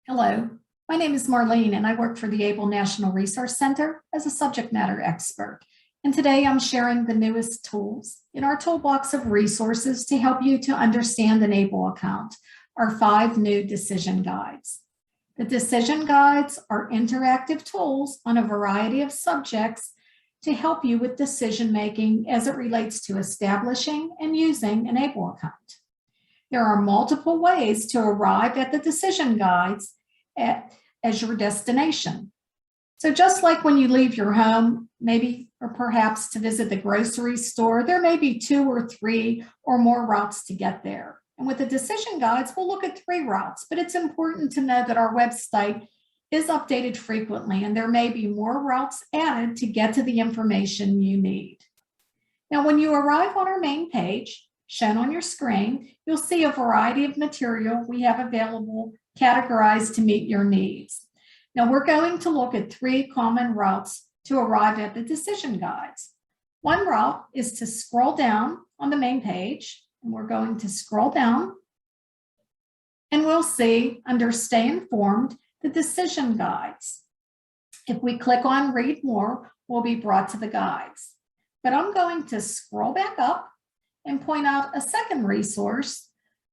Hello, my name is Marlene and I work for the ABLE National Resource Center as a subject matter expert. And today I'm sharing the newest tools in our toolbox of resources to help you to understand an ABLE account, our 5 new decision guides. The decision guides are interactive tools on a variety of subjects to help you with decision making as it relates to establishing and using an ABLE account. There are multiple ways to arrive at the decision guides as your destination. So just like when you leave your home, maybe or perhaps to visit the grocery store, there may be 2 or 3 or more routes to get there. And with the decision guides, we'll look at 3 routes, but it's important to know that our website is updated frequently and there may be more routes added to get to the information you need. Now, when you arrive on our main page, shown on your screen, you'll see a variety of material we have available categorized to meet your needs. Now we're going to look at 3 common routes to arrive at the decision guides. One route is to scroll down on the main page, and we're going to scroll down, and we'll see under Stay Informed, the decision guides. If we click on Read More, we'll be brought to the guides. But I'm going to scroll back up and point out a second resource,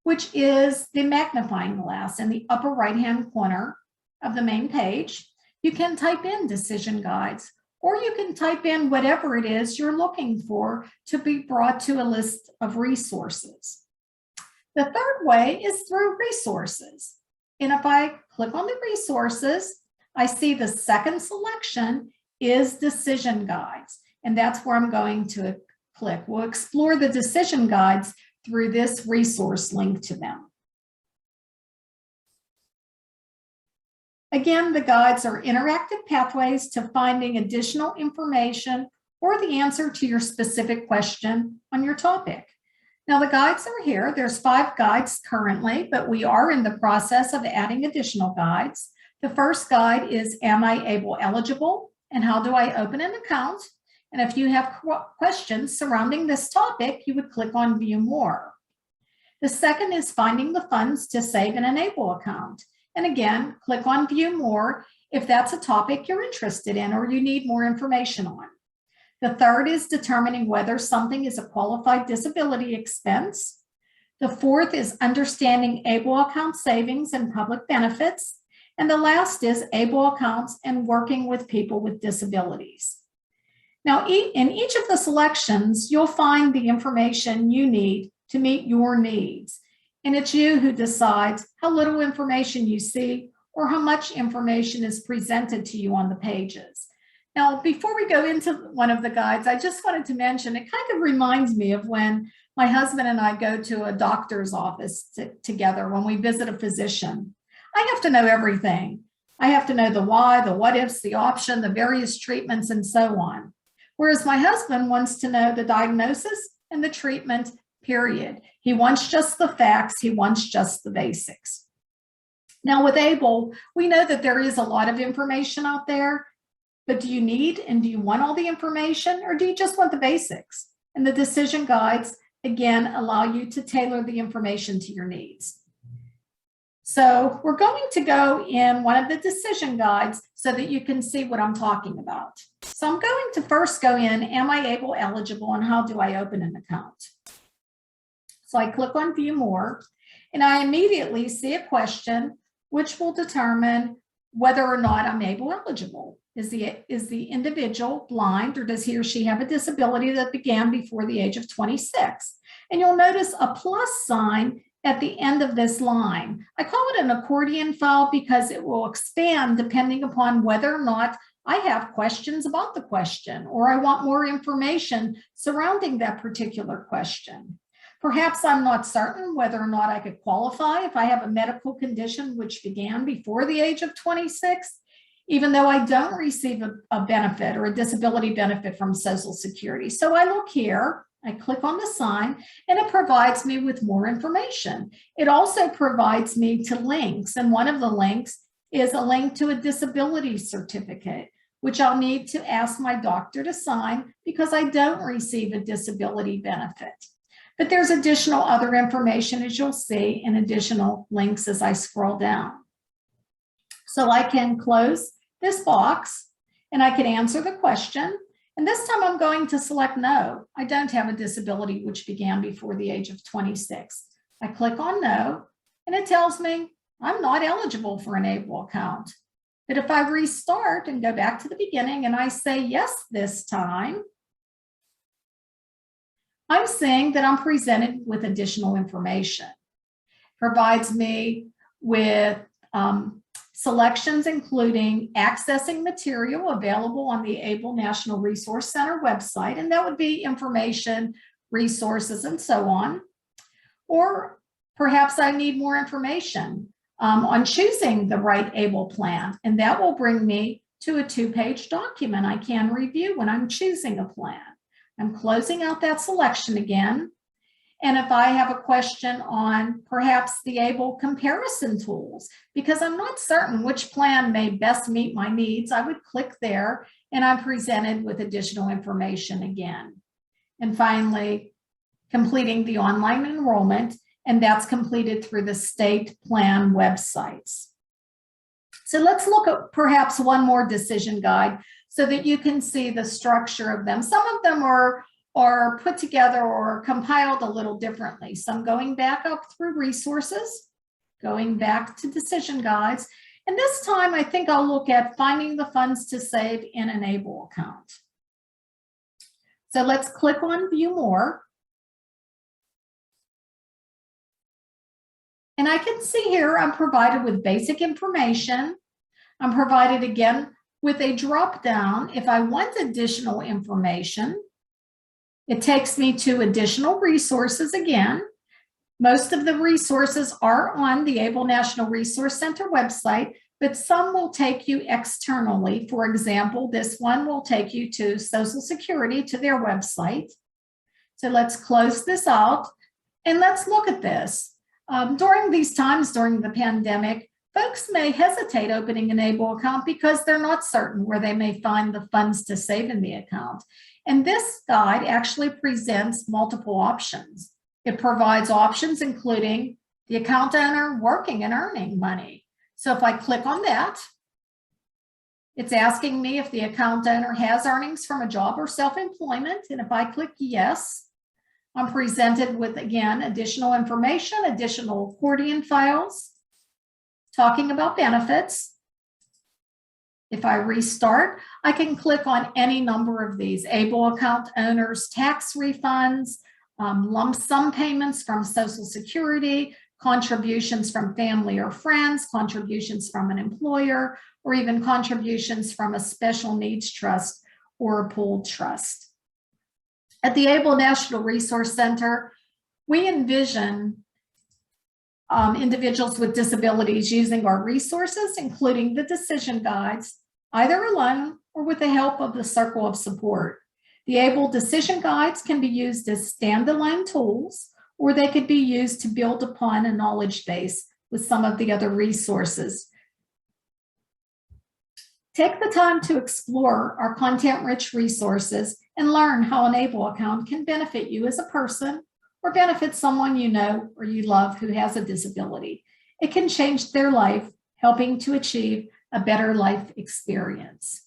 which is the magnifying glass in the upper right-hand corner of the main page. You can type in decision guides, or you can type in whatever it is you're looking for to be brought to a list of resources. The third way is through resources. And if I click on the resources, I see the second selection is decision guides, and that's where I'm going to click. We'll explore the decision guides through this resource link to them. Again, the guides are interactive pathways to finding additional information or the answer to your specific question on your topic. Now the guides are here. There's 5 guides currently, but we are in the process of adding additional guides. The first guide is, Am I ABLE eligible? And how do I open an account? And if you have questions surrounding this topic, you would click on View More. The second is finding the funds to save in an ABLE account. And again, click on View More if that's a topic you're interested in or you need more information on. The third is determining whether something is a qualified disability expense. The fourth is understanding ABLE account savings and public benefits. And the last is ABLE accounts and working with people with disabilities. Now, in each of the selections, you'll find the information you need to meet your needs. And it's you who decides how little information you see or how much information is presented to you on the pages. Now, before we go into one of the guides, I just wanted to mention, it kind of reminds me of when my husband and I go to a doctor's office together when we visit a physician. I have to know everything. I have to know the why, the what ifs, the option, the various treatments, and so on. Whereas my husband wants to know the diagnosis and the treatment, period. He wants just the facts. He wants just the basics. Now with ABLE, we know that there is a lot of information out there, but do you need and do you want all the information, or do you just want the basics? And the decision guides, again, allow you to tailor the information to your needs. So we're going to go in one of the decision guides so that you can see what I'm talking about. So I'm going to first go in, Am I ABLE eligible, and how do I open an account? So I click on View More, and I immediately see a question which will determine whether or not I'm ABLE eligible. Is the individual blind, or does he or she have a disability that began before the age of 26? And you'll notice a plus sign at the end of this line. I call it an accordion file because it will expand depending upon whether or not I have questions about the question, or I want more information surrounding that particular question. Perhaps I'm not certain whether or not I could qualify if I have a medical condition which began before the age of 26, even though I don't receive a benefit or a disability benefit from Social Security. So I look here, I click on the sign, and it provides me with more information. It also provides me to links, and one of the links is a link to a disability certificate, which I'll need to ask my doctor to sign because I don't receive a disability benefit. But there's additional other information, as you'll see, and additional links as I scroll down. So I can close this box and I can answer the question. And this time I'm going to select no. I don't have a disability which began before the age of 26. I click on no and it tells me I'm not eligible for an ABLE account. But if I restart and go back to the beginning and I say yes this time, I'm saying that I'm presented with additional information. Provides me with selections including accessing material available on the ABLE National Resource Center website, and that would be information, resources, and so on. Or perhaps I need more information on choosing the right ABLE plan, and that will bring me to a 2-page document I can review when I'm choosing a plan. I'm closing out that selection again. And if I have a question on perhaps the ABLE comparison tools, because I'm not certain which plan may best meet my needs, I would click there and I'm presented with additional information again. And finally, completing the online enrollment, and that's completed through the state plan websites. So let's look at perhaps one more decision guide so that you can see the structure of them. Some of them are put together or compiled a little differently. So I'm going back up through resources, going back to decision guides. And this time I think I'll look at finding the funds to save in an ABLE account. So let's click on view more. And I can see here I'm provided with basic information. I'm provided again with a drop down. If I want additional information, it takes me to additional resources again. Most of the resources are on the ABLE National Resource Center website, but some will take you externally. For example, this one will take you to Social Security, to their website. So let's close this out and let's look at this. During these times, during the pandemic, folks may hesitate opening an ABLE account because they're not certain where they may find the funds to save in the account. And this guide actually presents multiple options. It provides options including the account owner working and earning money. So if I click on that, it's asking me if the account owner has earnings from a job or self-employment. And if I click yes, I'm presented with, again, additional information, additional accordion files, talking about benefits. If I restart, I can click on any number of these: ABLE account owners, tax refunds, lump sum payments from Social Security, contributions from family or friends, contributions from an employer, or even contributions from a special needs trust or a pooled trust. At the ABLE National Resource Center, we envision individuals with disabilities using our resources, including the decision guides, either alone or with the help of the Circle of Support. The ABLE decision guides can be used as standalone tools, or they could be used to build upon a knowledge base with some of the other resources. Take the time to explore our content-rich resources and learn how an ABLE account can benefit you as a person or benefit someone you know or you love who has a disability. It can change their life, helping to achieve a better life experience.